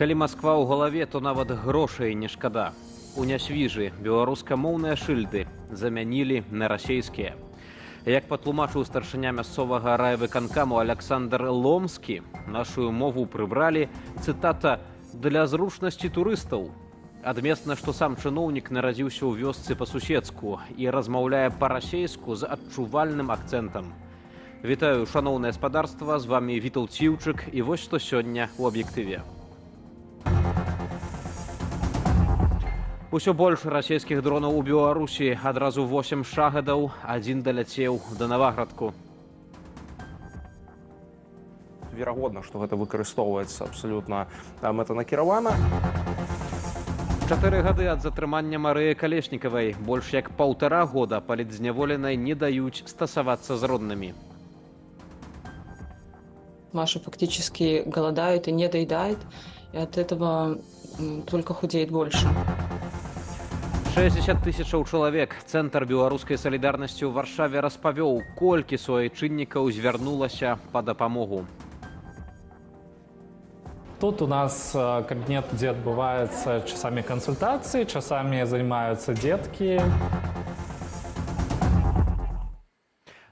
Калі Масква ў галаве, то нават грошай не шкада. У нясвіжы беларускамоўныя шыльды замянілі на расейскія. Як патлумачыў старшыня мясцовага райвыканкаму Александр Ломскі, нашу мову прыбралі, цытата, «для зручнасці турыстаў». Адметна, што сам чыноўнік нарадзіўся ў вёсцы па-суседску і размаўляе па-расейску з адчувальным акцэнтам. Вітаю, шаноўнае спадарства, з вамі Віталь Ціўчык, і вось што сёння ў аб'ектыве. Усё больш расійскіх дронаў у Беларусі, адразу 8 шагадаў, адзін даляцеў да Наваградку. Верагодна, што гэта выкарыстоўваецца абсалютна мэтанакіравана. 4 гады ад затрымання Марыі Калеснікавай. Больш як 1,5 года палітзняволенай не даюць стасавацца з роднымі. Маша фактически голодает и не доедает, и от этого только худеет больше. 60 тысячаў чалавек. Цэнтр беларускай салідарнасці ў Варшаве распавёў, колькі суайчыннікаў звярнулася па дапамогу. Тут у нас кабинет, где отбываются часами консультации, часами занимаются детки.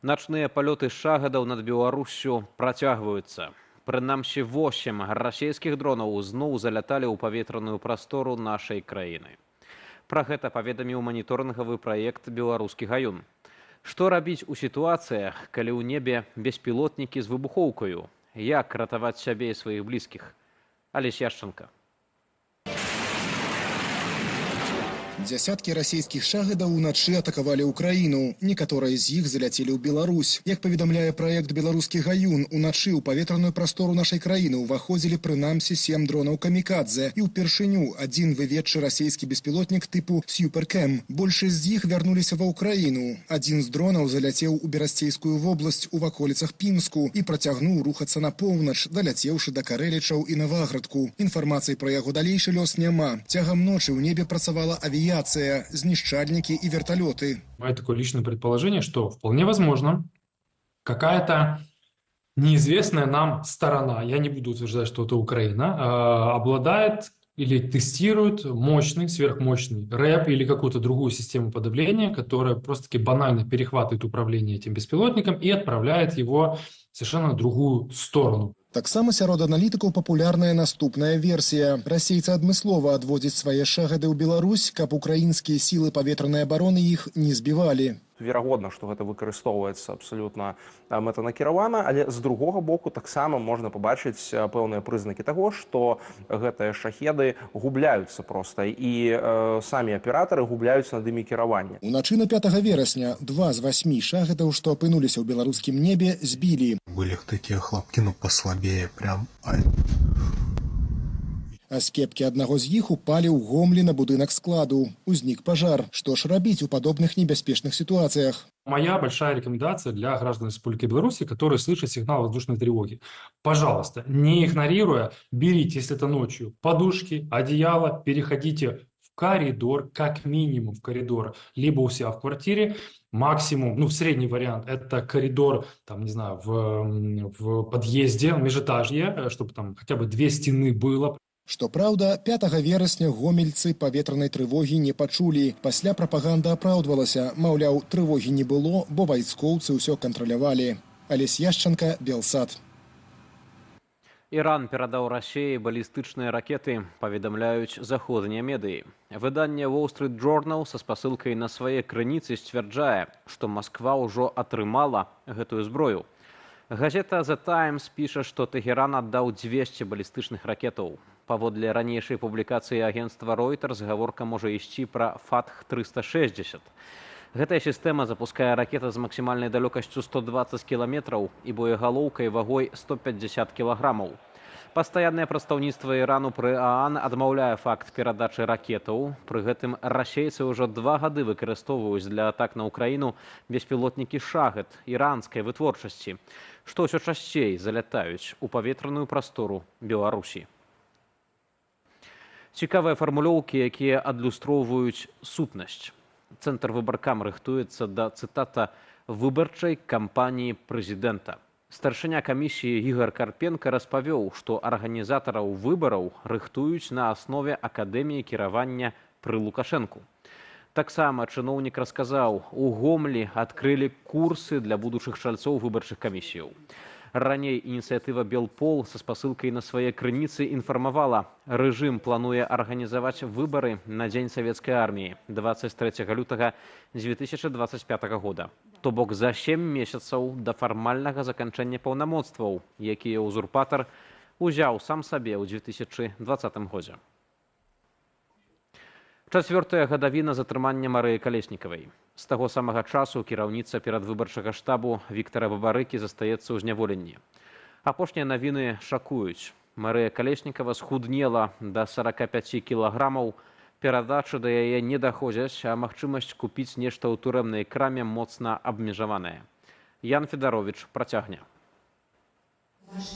Начныя палёты шагадаў над Беларуссю працягваюцца. Прынамсі 8 расійскіх дронаў зноў заляталі ў паветраную прастору нашай краіны. Пра гэта паведаміў маніторынгавы праект «Беларускі гаюн». Што рабіць у сітуацыях, калі ў небе беспілотнікі з выбухоўкаю? Як ратаваць сябе і сваіх блізкіх? Алесь Яшченко. Дзясяткі расійскіх шагадаў уначы атакавалі ўкраіну. Некаторыя з іх заляцелі ў Беларусь. Як паведамляе праект «Беларускі гаюн», уначы ў паветраную прастору нашай краіны ўваходзілі прынамсі 7 дронаў камікадзе. І ўпершыню адзін выведчы расійскі беспілотнік тыпу «Сюперкэм». Большасць з іх вярнуліся ва ўкраіну. Адзін з дронаў заляцеў у Берасцейскую вобласць у ваколіцах Пінску і працягнуў рухацца на поўнач, даляцеўшы да Карэлічаў і Наваградку. Інфармацыі пра яго далейшы лёс няма. Цягам ночы ў небе працавала авіяцыя, знищальники и вертолеты. Мое такое личное предположение, что вполне возможно какая-то неизвестная нам сторона, я не буду утверждать, что это Украина, обладает или тестирует мощный, сверхмощный рэп или какую-то другую систему подавления, которая просто-таки банально перехватывает управление этим беспилотником и отправляет его в совершенно другую сторону. Таксама сярод аналітыкаў папулярная наступная версія. Расейцы адмыслова адводзяць свае шагады ў Беларусь, каб украінскія сілы паветранай абароны іх не збівалі. Верагодна, што гэта выкарыстоўваецца абсалютна мэтанакіравана, але з другога боку таксама можна пабачыць пэўныя прызнакі таго, што гэтыя шахеды губляюцца проста і самі аператары губляюць над імі кіраванне. Уначы на 5 верасня 2 з 8 шагадаў, што апынуліся ў беларускім небе, збілі. Были такие хлопки, но послабее прям. А з кепкі аднаго з іх упалі ў гомлі на будынак складу. Узнік пажар. Што ж рабіць у падобных небяспечных ситуациях? Моя большая рекомендация для граждан Республики Беларусь, которые слышат сигнал воздушной тревоги. Пожалуйста, не игнорируя, берите, если это ночью, подушки, одеяло, переходите в коридор, как минимум в коридор, либо у себя в квартире, максимум, ну, в средний вариант, это коридор, там, не знаю, в подъезде, в межэтажье, чтобы там хотя бы 2 стены было. Што праўда, 5 верасня гомельцы паветранай трывогі не пачулі. Пасля прапаганда апраўдвалася, маўляў, трывогі не было, бо вайскоўцы ўсё кантралявалі. Алесь Яшченко, Белсат. Іран перадаў Расіі балістычныя ракеты, паведамляюць заходнія медыі. Выданне Wall Street Journal са спасылкай на свае крыніцы сцвярджае, што Масква ўжо атрымала гэтую зброю. Газета The Times піша, што Тэгеран аддаў 200 балістычных ракетаў. Паводле ранейшай публікацыі агенцтва Reuters гаворка можа ісці пра Фатх-360. Гэтая сістэма запускае ракеты з максімальнай далёкасцю 120 кіламетраў і боегалоўкай вагой 150 кілаграмаў. Пастаяннае прадстаўніцтва Ірану пры ААН адмаўляе факт перадачы ракетаў. Пры гэтым расейцы ўжо 2 гады выкарыстоўваюць для атак на Украіну беспілотнікі «Шахед» іранскай вытворчасці, што ўсё часцей залятаюць у паветраную прастору Беларусі. Цікавыя фармулёўкі, якія адлюстроўваюць сутнасць. Цэнтр выбаркам рыхтуецца да, цытата, «выбарчай кампаніі прэзідэнта». Старшыня камісіі Ігор Карпенко распавёў, што арганізатараў выбараў рыхтуюць на аснове акадэміі кіравання пры Лукашэнку. Таксама чыноўнік расказаў, у Гомлі адкрылі курсы для будучых чальцоў выбарчых камісіяў. Раней ініцыятыва «Белпол» са спасылкай на свае крыніцы інфармавала, рэжым плануе арганізаваць выбары на Дзень савецкай арміі 23 лютага 2025 года. То бок за 7 месяцаў да фармальнага заканчэння паўнамоцтваў, якія ўзурпатар узяў сам сабе ў 2020 годзе. Чацвёртая гадавіна затрымання Марыі Калеснікавай. З таго самага часу кіраўніца перадвыбарчага штабу Віктара Бабарыкі застаецца ў зняволенні. Апошнія навіны шакуюць. Марыя Калеснікава схуднела да 45 кілаграмаў. Перадачы да яе не даходзяць, а магчымасць купіць нешта ў турэмнай краме моцна абмежаваная. Ян Федарович працягне.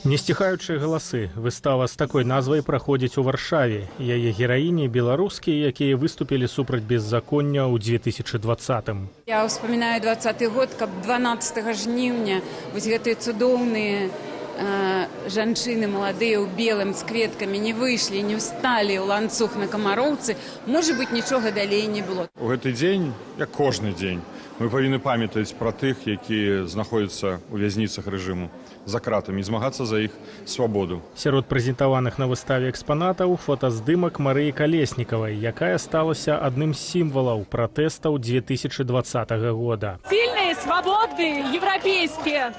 Несціхаючыя галасы. Выстава з такой назвай праходзіць у Варшаве. Яе гераіні беларускія, якія выступілі супраць беззаконня ў 2020-м. Я ўспамінаю 20-й год, каб 12 жніўня вось гэтыя цудоўныя жанчыны маладыя ў белым з кветкамі не выйшлі, не ўсталі ў ланцуг на Камароўцы, можа быць, нічога далей не было. У гэты дзень, як кожны дзень, мы павінны памятаць пра тых, якія знаходзяцца ў вязніцах рэжыму за кратамі, і змагацца за іх свабоду. Сярод прэзентаваных на выставе экспанатаў фотаздымак Марыі Калеснікавай, якая сталася адным з сімвалаў пратэстаў 2020 года. Сильные, свободные, европейская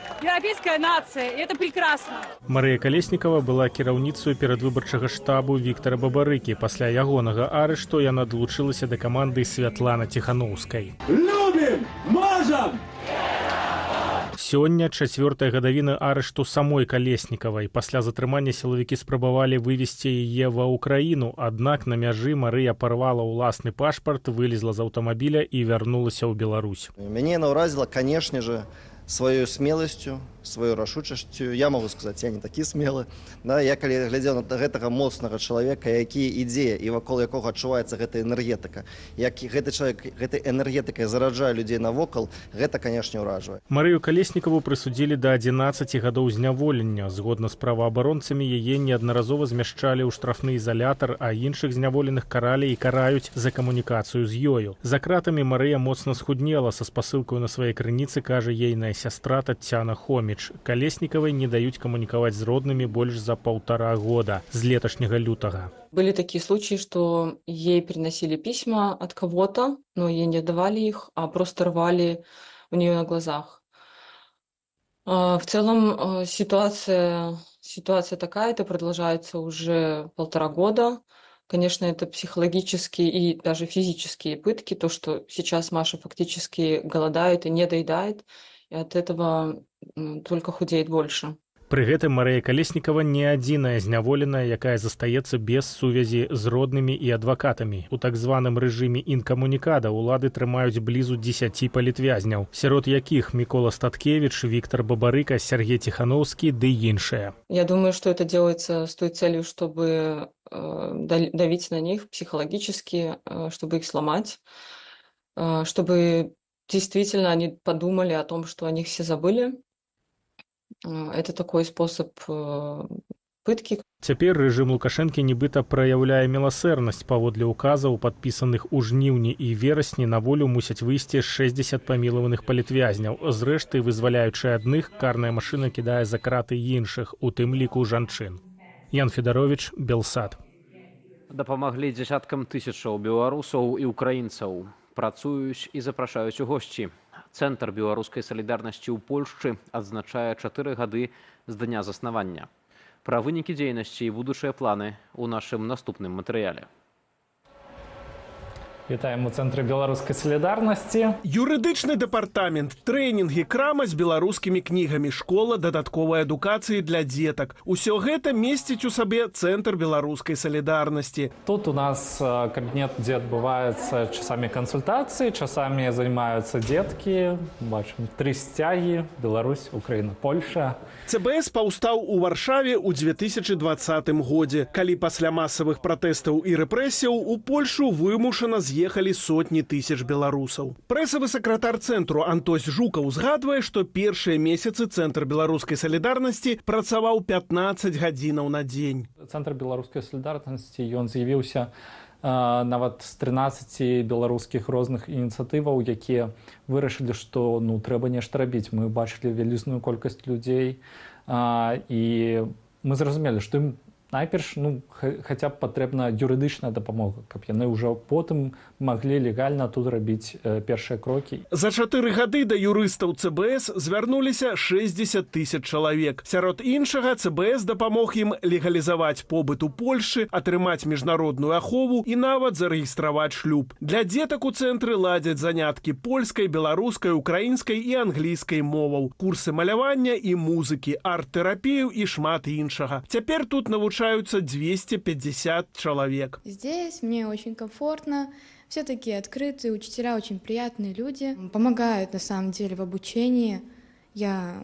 нация. Это прекрасно. Марыя Калеснікава была кіраўніцаю перадвыбарчага штабу Віктара Бабарыкі. Пасля ягонага арышту яна далучылася да каманды Святланы Ціханаўскай. Любім! Можам! Сёння чацвёртая гадавіна арышту самой Калеснікавай. Пасля затрымання сілавікі спрабавалі вывезці яе ва ўкраіну, аднак на мяжы Марыя парвала ўласны пашпарт, вылезла з аўтамабіля і вярнулася ў Беларусь. Мяне наўразіла, канешне же, сваёй смеласцю, сваёй рашучасцю. Я могу сказаць, я не такі смелы. Да, я калі глядзеў на гэтага моцнага чалавека, які ідзе і вакол якога адчуваецца гэта энергетыка, як гэты чалавек гэтай энергетыкай зараджае людзей навокал, гэта, канешне, ўражвае. Марыю Калеснікаву прысудзілі да 11 гадоў зняволення. Згодна з праваабаронцамі, яе неаднаразова змяшчалі ў штрафны ізалятар, а іншых зняволеных каралі і караюць за камунікацыю з ёю. За кратамі Марыя моцна схуднела. Са спасылкаю на свае крыніцы кажа ейная сястра Таццяна Хоміч. Калеснікавай не даюць камунікаваць з роднымі больш за 1,5 года, з леташняга лютага. Были такие случаи, что ей приносили письма от кого-то, но ей не давали их, а просто рвали у нее на глазах. В целом ситуация такая, это продолжается уже 1,5 года. Конечно, это психологические и даже физические пытки, то, что сейчас Маша фактически голодает и не доедает, и от этого только худеет больше. Пры гэтым Марыя Калеснікава не адзіная зняволеная, якая застаецца без сувязі з роднымі і адвакатамі. У так званым рэжыме інкамунікада ўлады трымаюць блізу 10 палітвязняў, сярод якіх Мікола Статкевіч, Віктар Бабарыка, Сергей Ціханаўскі ды іншыя. Я думаю, что это делается с той целью, чтобы давить на них психологически, чтобы их сломать, чтобы действительно они подумали о том, что о них все забыли. Это такой способ пыткі. Цяпер рэжым Лукашэнкі нібыта праяўляе міласэрнасць. Паводле указаў, падпісаных у жніўні і верасні, на волю мусяць выйсці 60 памілаваных палітвязняў. Зрэшты, вызваляючы адных, карная машына кідае за краты іншых, у тым ліку жанчын. Ян Федарович, Белсад. Дапамаглі дзясяткам тысячаў беларусаў і украінцаў. Працуюць і запрашаюць у госці. Цэнтр беларускай салідарнасці ў Польшчы адзначае 4 гады з дня заснавання. Пра вынікі дзейнасці і будучыя планы ў нашым наступным матэрыяле. Вітаем у цэнтры беларускай салідарнасці. Юрыдычны дэпартамент, трэнінгі, крама з беларускімі кнігамі, школа дадатковай адукацыі для дзетак. Усё гэта месціць у сабе цэнтр беларускай салідарнасці. Тут у нас кабінет, дзе адбываюцца часамі кансультацыі, часамі займаюцца дзеткі. Бачым 3 сцягі: Беларусь, Украіна, Польша. ЦБС паўстаў у Варшаве ў 2020 годзе, калі пасля масавых пратэстаў і рэпрэсіяў у Польшу вымушана з'ехаць з'ехалі сотні тысяч беларусаў. Прэсавы сакратар цэнтру Антось Жукаў згадвае, што першыя месяцы цэнтр беларускай салідарнасці працаваў 15 гадзінаў на дзень. Цэнтр беларускай салідарнасці, ён з'явіўся нават з 13 беларускіх розных ініцыятываў, якія вырашылі, што трэба нешта рабіць. Мы бачылі вялізную колькасць людзей, і мы зразумелі, што ім найперш хаця б патрэбна юрыдычная дапамога, каб яны ўжо потым маглі легальна тут рабіць першыя крокі. За 4 гады да юрыстаў ЦБС звярнуліся 60 тысяч чалавек. Сярод іншага, ЦБС дапамог ім легалізаваць побыт у Польшы, атрымаць міжнародную ахову і нават зарэгістраваць шлюб. Для дзетак у цэнтры ладзяць заняткі польскай, беларускай, украінскай і англійскай моваў, курсы малявання і музыкі, арт-тэрапію і шмат іншага. Цяпер тут навучаюцца 250 человек. Здесь мне очень комфортно, все такие открытые, учителя очень приятные люди, помогают на самом деле в обучении. Я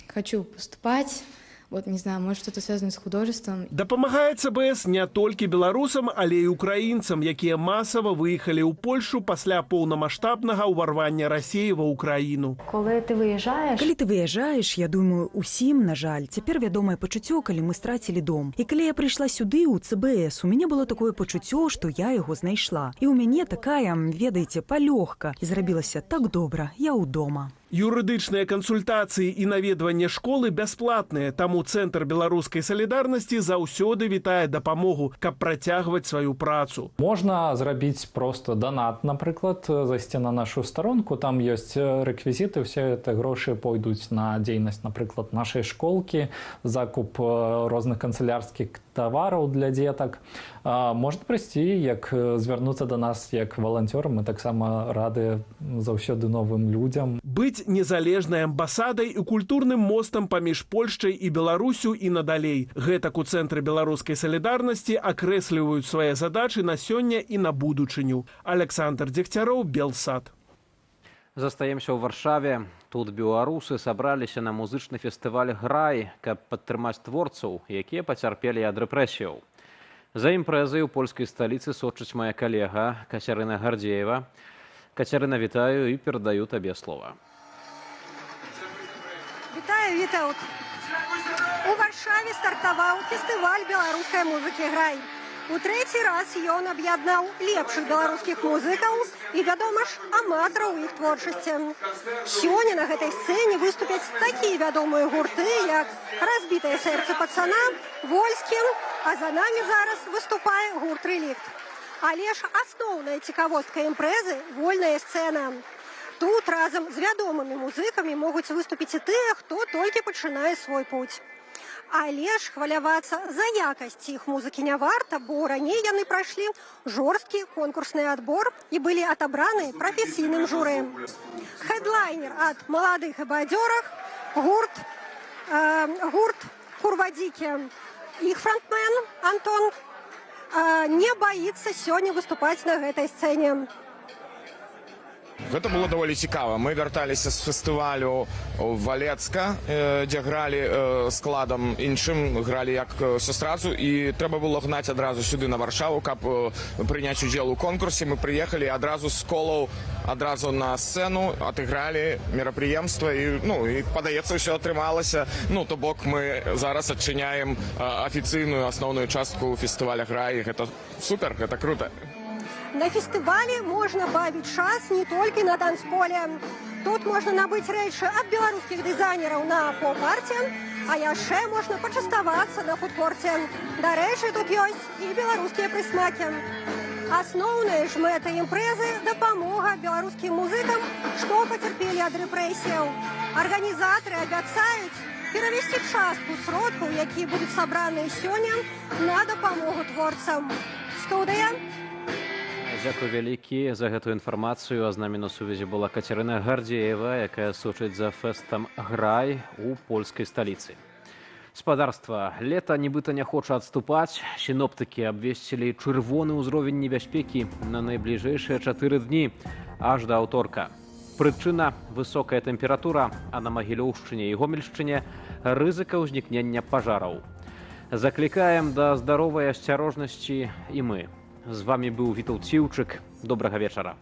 хочу поступать. Вот, не знаю, может, что-то связано с художеством. Дапамагае ЦБС не толькі беларусам, але і украінцам, якія масава выехалі ў Польшу пасля поўнамаштабнага ўварвання Расіі ва Ўкраіну. Калі ты выязджаеш, я думаю, усім, на жаль, цяпер вядомае пачуццё, калі мы страцілі дом. І калі я прыйшла сюды, у ЦБС, у мяне было такое пачуццё, што я яго знайшла. І ў мяне такая, ведаеце, палёгка. І зрабілася так добра, я ўдома. Юрыдычныя кансультацыі і наведванне школы бясплатныя, таму Цэнтр беларускай салідарнасці заўсёды вітае дапамогу, каб працягваць сваю працу. Можна зрабіць проста донат, напрыклад, зайсці на нашу старонку, там ёсць рэквізіты, усе гэта грошы пойдуць на дзейнасць, напрыклад, нашай школкі, закуп розных канцылярскіх тавараў для дзетак. Можна прыйсці, як звярнуцца да нас як валанцёр, мы таксама рады заўсёды новым людзям. Быць незалежнай амбасадай і культурным мостам паміж Польшчай і Беларусю і надалей. Гэтак у Цэнтры беларускай салідарнасці акрэсліваюць свае задачы на сёння і на будучыню. Александр Дегтяроў, Белсат. Застаемся ў Варшаве. Тут беларусы сабраліся на музычны фестываль «Грай», каб падтрымаць творцаў, якія пацярпелі ад рэпрэсіяў. За імпрэзай у польскай сталіцы сочыць моя калега Кацярына Гардзеева. Кацярына, вітаю і перадаю табе слова. Вітаю, Вітаўт. У Варшаве стартаваў фестываль беларускай музыкі «Грай». У трэці раз ён аб'яднаў лепшых беларускіх музыкаў і, вядома ж, аматараў іх творчасці. Сёння на гэтай сцэне выступяць такія вядомыя гурты, як «Разбітае сэрца пацана», «Вольскі», а за намі зараз выступае гурт «Рэлікт». Але ж асноўная цікавостка імпрэзы – вольная сцэна. Тут разам з вядомымі музыкамі могуць выступіць і тыя, хто толькі пачынае свой путь. Але ж хвалявацца за якасць іх музыкі не варта, бо раней яны прайшлі жорсткі конкурсны адбор і былі атабраны прафесійным журы. Хедлайнер ад маладых і бадзёрах, гурт «Курвадзікі». Іх фронтмен Антон не баіцца сёння выступаць на гэтай сцэне. Гэта было даволі цікава. Мы вярталіся з фестывалю Валецка, дзе гралі складам іншым, гралі як сястразу, і трэба было гнаць адразу сюды на Варшаву, каб прыняць удзел у конкурсе. Мы прыехалі адразу з колаў, адразу на сцэну, адыгралі мерапрыемства, і падаецца, ўсё атрымалася. То бок мы зараз адчыняем афіцыйную асноўную частку фестываля «Грай». Гэта супер, гэта круто. На фестывале можна бавіць час не толькі на танцполе. Тут можна набыць рэчы ад беларускіх дызайнераў на поп-арце, а яшчэ можна пачаставацца на фудкорце. Дарэчы, тут ёсць і беларускія прысмакі. Асноўная ж мэта імпрэзы – дапамога беларускім музыкам, што пацярпелі ад рэпрэсіяў. Арганізатары абяцаюць перавесці частку сродкаў, якія будуць сабраныя сёння, на дапамогу творцам. Студыя. Дзякуй вялікі за гэтую інфармацыю. А з намі на сувязі была Кацярына Гардзеева, якая сочыць за фэстам «Грай» у польскай сталіцы. Спадарства, лета нібыта не хоча адступаць. Сіноптыкі абвесцілі чырвоны ўзровень небяспекі на найбліжэйшыя 4 дні, аж да аўторка. Прычына – высокая тэмпература, а на Магілёўшчыне і Гомельшчыне – рызыка ўзнікнення пажараў. Заклікаем да здаровай асцярожнасці і мы. З вами быў Вітаўт Ціўчык. Добрага вечара.